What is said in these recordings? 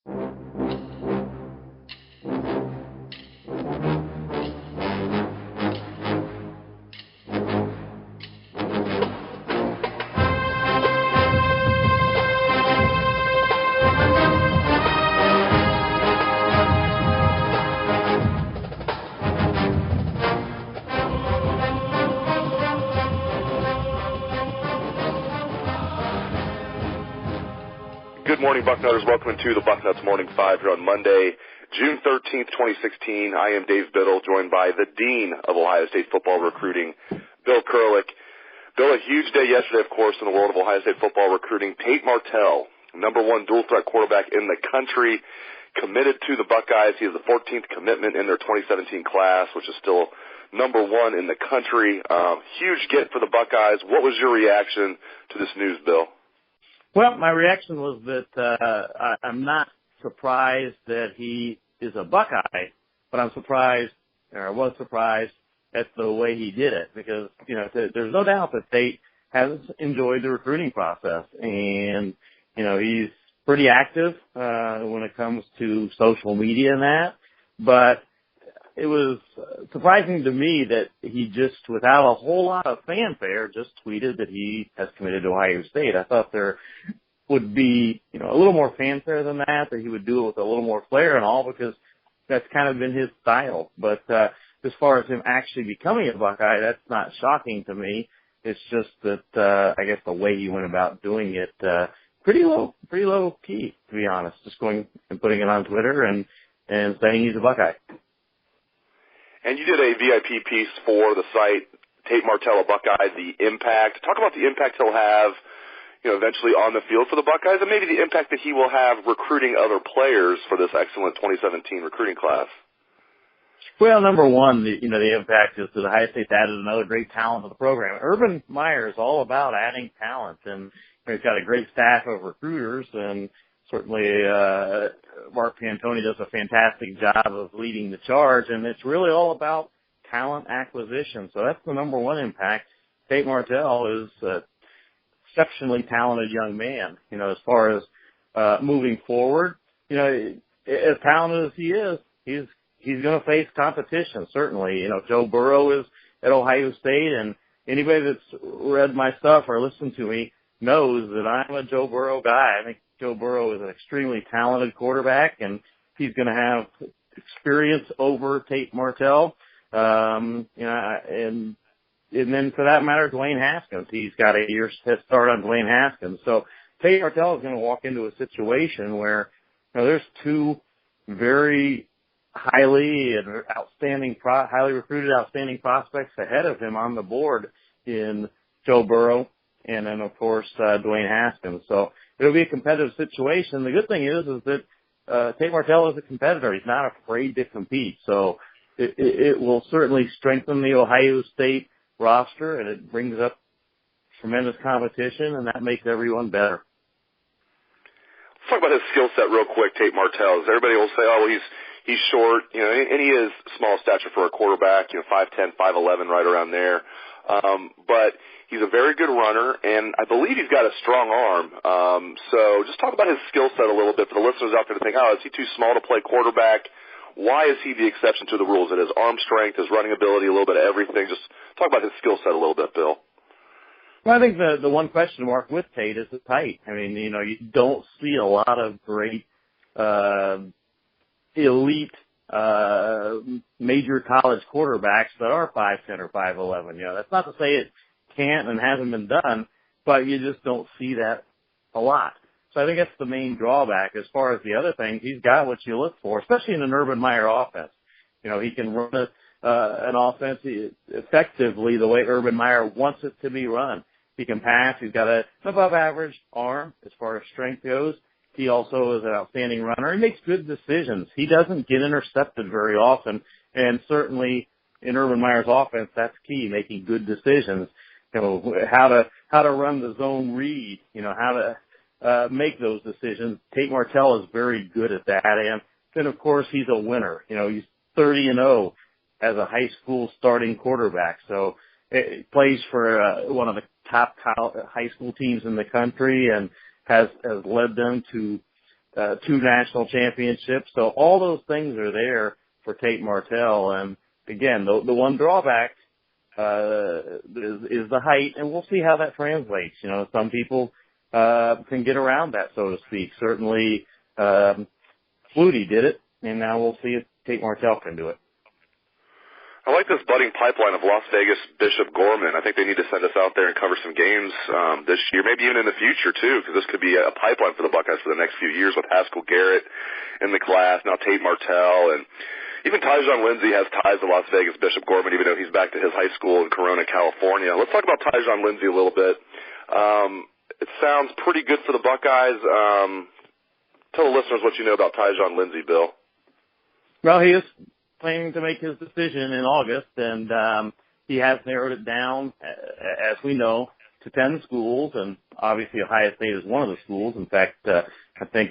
Good morning, Bucknutters. Welcome to the Bucknuts Morning 5 here on Monday, June 13th, 2016. I am Dave Biddle, joined by the Dean of Ohio State football recruiting, Bill Kurelic. Bill, a huge day yesterday, of course, in the world of Ohio State football recruiting. Tate Martell, number one dual-threat quarterback in the country, committed to the Buckeyes. He is the 14th commitment in their 2017 class, which is still number one in the country. Huge get for the Buckeyes. What was your reaction to this news, Bill? Well, my reaction was that I'm not surprised that he is a Buckeye, but I'm surprised, or I was surprised at the way he did it, because, you know, there's no doubt that Tate has enjoyed the recruiting process, and, you know, he's pretty active when it comes to social media and that, but it was surprising to me that he just, without a whole lot of fanfare, just tweeted that he has committed to Ohio State. I thought there would be, you know, a little more fanfare than that he would do it with a little more flair and all, because that's kind of been his style. But as far as him actually becoming a Buckeye, that's not shocking to me. It's just that I guess the way he went about doing it, pretty low key, to be honest. Just going and putting it on Twitter and saying he's a Buckeye. And you did a VIP piece for the site, Tate Martell, a Buckeye, the impact. Talk about the impact he'll have, you know, eventually on the field for the Buckeyes, and maybe the impact that he will have recruiting other players for this excellent 2017 recruiting class. Well, number one, the impact is that Ohio State's added another great talent to the program. Urban Meyer is all about adding talent, and he's got a great staff of recruiters, and certainly Mark Pantoni does a fantastic job of leading the charge, and it's really all about talent acquisition. So that's the number one impact. Tate Martell is an exceptionally talented young man. You know, as far as moving forward, you know, as talented as he is, he's going to face competition, certainly. You know, Joe Burrow is at Ohio State, and anybody that's read my stuff or listened to me knows that I'm a Joe Burrow guy. I think Joe Burrow is an extremely talented quarterback, and he's going to have experience over Tate Martell. You know, and then for that matter, Dwayne Haskins. He's got a year's head start on Dwayne Haskins. So Tate Martell is going to walk into a situation where, you know, there's two very highly recruited, outstanding prospects ahead of him on the board in Joe Burrow and then, of course, Dwayne Haskins. So it'll be a competitive situation. The good thing is that Tate Martell is a competitor. He's not afraid to compete. So it will certainly strengthen the Ohio State roster, and it brings up tremendous competition, and that makes everyone better. Let's talk about his skill set real quick, Tate Martell. Everybody will say, oh, he's short, you know, and he is small stature for a quarterback, you know, 5'10", 5'11", right around there. But he's a very good runner, and I believe he's got a strong arm. So just talk about his skill set a little bit for the listeners out there to think, oh, is he too small to play quarterback? Why is he the exception to the rules? It is arm strength, his running ability, a little bit of everything. Just talk about his skill set a little bit, Bill. Well, I think the one question mark with Tate is the height. I mean, you know, you don't see a lot of great elite major college quarterbacks that are 5'10" or 5'11". You know, that's not to say it can't and hasn't been done, but you just don't see that a lot. So I think that's the main drawback. As far as the other things, he's got what you look for, especially in an Urban Meyer offense. You know, he can run an offense effectively the way Urban Meyer wants it to be run. He can pass. He's got an above-average arm as far as strength goes. He also is an outstanding runner. He makes good decisions. He doesn't get intercepted very often, and certainly in Urban Meyer's offense, that's key, making good decisions. You know, how to run the zone read, you know, how to make those decisions. Tate Martell is very good at that, and then, of course, he's a winner. You know, he's 30-0 as a high school starting quarterback, so he plays for one of the top high school teams in the country and has led them to 2 national championships. So all those things are there for Tate Martell. And again, the one drawback is the height, and we'll see how that translates. You know, some people can get around that, so to speak. Certainly, Flutie did it, and now we'll see if Tate Martell can do it. I like this budding pipeline of Las Vegas Bishop Gorman. I think they need to send us out there and cover some games this year, maybe even in the future, too, because this could be a pipeline for the Buckeyes for the next few years with Haskell Garrett in the class, now Tate Martell, and even Tyjon Lindsey has ties to Las Vegas Bishop Gorman, even though he's back to his high school in Corona, California. Let's talk about Tyjon Lindsey a little bit. It sounds pretty good for the Buckeyes. Tell the listeners what you know about Tyjon Lindsey, Bill. Well, he is planning to make his decision in August, and he has narrowed it down, as we know, to 10 schools, and obviously Ohio State is one of the schools. In fact, I think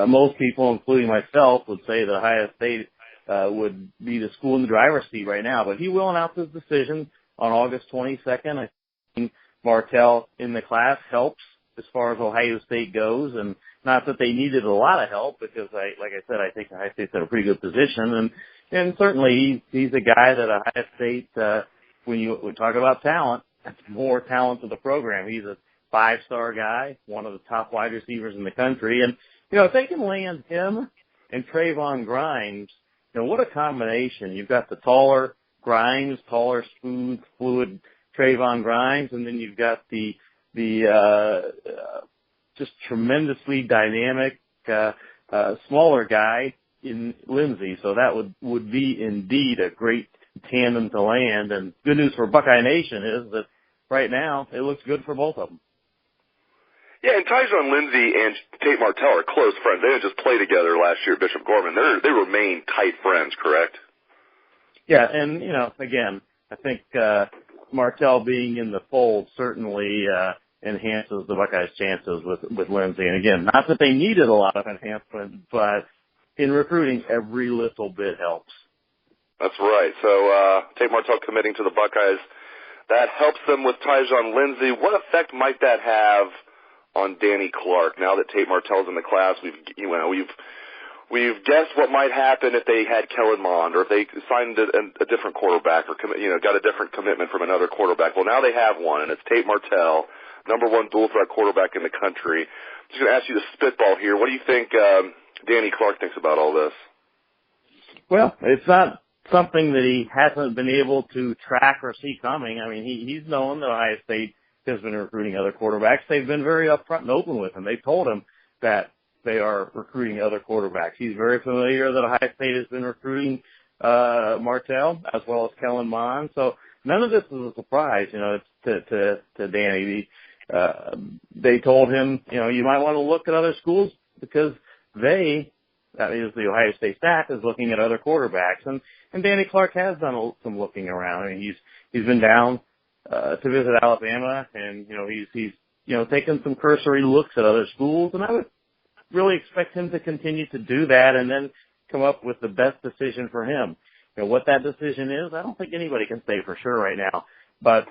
most people, including myself, would say that Ohio State would be the school in the driver's seat right now. But he will announce his decision on August 22nd. I think Martell in the class helps as far as Ohio State goes, and not that they needed a lot of help, because like I said, I think Ohio State's in a pretty good position, and certainly he's a guy that Ohio State, when you talk about talent, that's more talent to the program. He's a 5-star guy, one of the top wide receivers in the country, and you know, if they can land him and Trayvon Grimes, you know, what a combination. You've got the taller Grimes, taller, smooth, fluid Trayvon Grimes, and then you've got the just tremendously dynamic, smaller guy in Lindsey. So that would be indeed a great tandem to land. And good news for Buckeye Nation is that right now it looks good for both of them. Yeah, and Tyjon Lindsey and Tate Martell are close friends. They didn't just play together last year at Bishop Gorman. They remain tight friends, correct? Yeah, and, you know, again, I think Martell being in the fold certainly enhances the Buckeyes' chances with Lindsey. And again, not that they needed a lot of enhancement, but in recruiting, every little bit helps. That's right. So Tate Martell committing to the Buckeyes, that helps them with Tyjon Lindsey. What effect might that have on Danny Clark now that Tate Martell's in the class? We've guessed what might happen if they had Kellen Mond, or if they signed a different quarterback, or got a different commitment from another quarterback. Well, now they have one, and it's Tate Martell, number 1 dual threat quarterback in the country. I'm just going to ask you to spitball here. What do you think Danny Clark thinks about all this? Well, it's not something that he hasn't been able to track or see coming. I mean, he's known that Ohio State has been recruiting other quarterbacks. They've been very upfront and open with him. They've told him that they are recruiting other quarterbacks. He's very familiar that Ohio State has been recruiting Martell as well as Kellen Mond. So none of this is a surprise, you know, to Danny. They told him, you know, you might want to look at other schools because that is the Ohio State staff, is looking at other quarterbacks. And Danny Clark has done some looking around. I mean, he's been down to visit Alabama, and you know, he's taken some cursory looks at other schools, and I would really expect him to continue to do that and then come up with the best decision for him. You know, what that decision is, I don't think anybody can say for sure right now. But,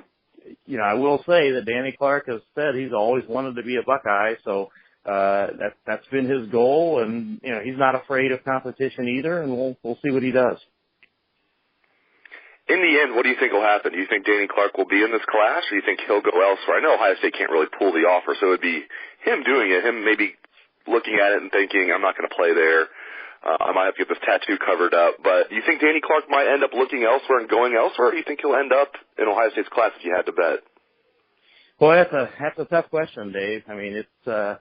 you know, I will say that Danny Clark has said he's always wanted to be a Buckeye, so that's been his goal, and, you know, he's not afraid of competition either, and we'll see what he does. In the end, what do you think will happen? Do you think Danny Clark will be in this class, or do you think he'll go elsewhere? I know Ohio State can't really pull the offer, so it would be him doing it, him maybe looking at it and thinking, I'm not going to play there. I might have to get this tattoo covered up. But do you think Danny Clark might end up looking elsewhere and going elsewhere, or do you think he'll end up in Ohio State's class if you had to bet? Well, that's a tough question, Dave. I mean, it's a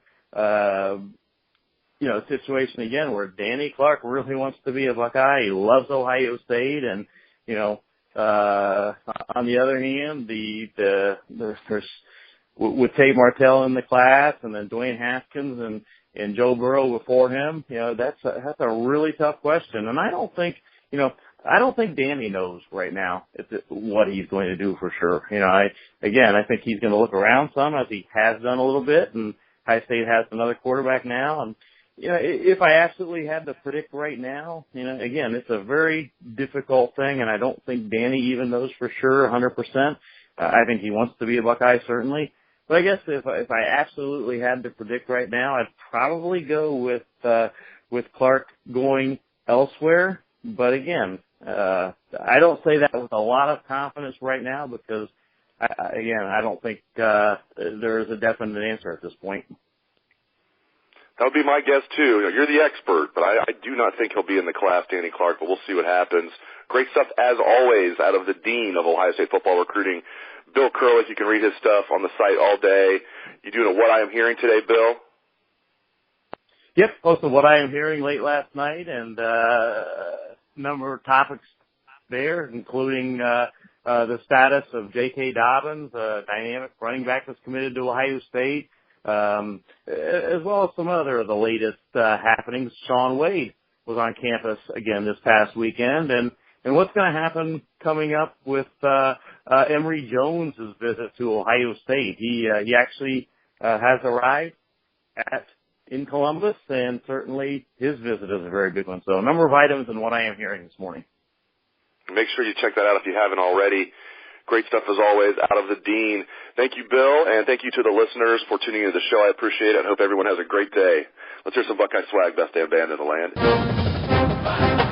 situation again where Danny Clark really wants to be a Buckeye. He loves Ohio State, and you know, on the other hand, there's with Tate Martell in the class, and then Dwayne Haskins and Joe Burrow before him, you know, that's a really tough question. And I don't think Danny knows right now what he's going to do for sure. You know, I think he's going to look around some, as he has done a little bit, and Ohio State has another quarterback now. And, you know, if I absolutely had to predict right now, you know, again, it's a very difficult thing, and I don't think Danny even knows for sure 100%. I think he wants to be a Buckeye, certainly. But I guess if I absolutely had to predict right now, I'd probably go with Clark going elsewhere. But again, I don't say that with a lot of confidence right now because, I don't think there is a definite answer at this point. That would be my guess, too. You're the expert, but I do not think he'll be in the class, Danny Clark, but we'll see what happens. Great stuff, as always, out of the Dean of Ohio State football recruiting, Bill Kurelic. You can read his stuff on the site all day. You doing a What I Am Hearing today, Bill? Yep, posted What I Am Hearing late last night, and number of topics there, including the status of J.K. Dobbins, a dynamic running back that's committed to Ohio State, as well as some other of the latest happenings. Shaun Wade was on campus again this past weekend, and what's going to happen coming up with Emory Jones' visit to Ohio State. He actually has arrived in Columbus, and certainly his visit is a very big one. So a number of items in What I Am Hearing this morning. Make sure you check that out if you haven't already. Great stuff as always out of the Dean. Thank you, Bill, and thank you to the listeners for tuning into the show. I appreciate it and hope everyone has a great day. Let's hear some Buckeye swag, best damn band in the land.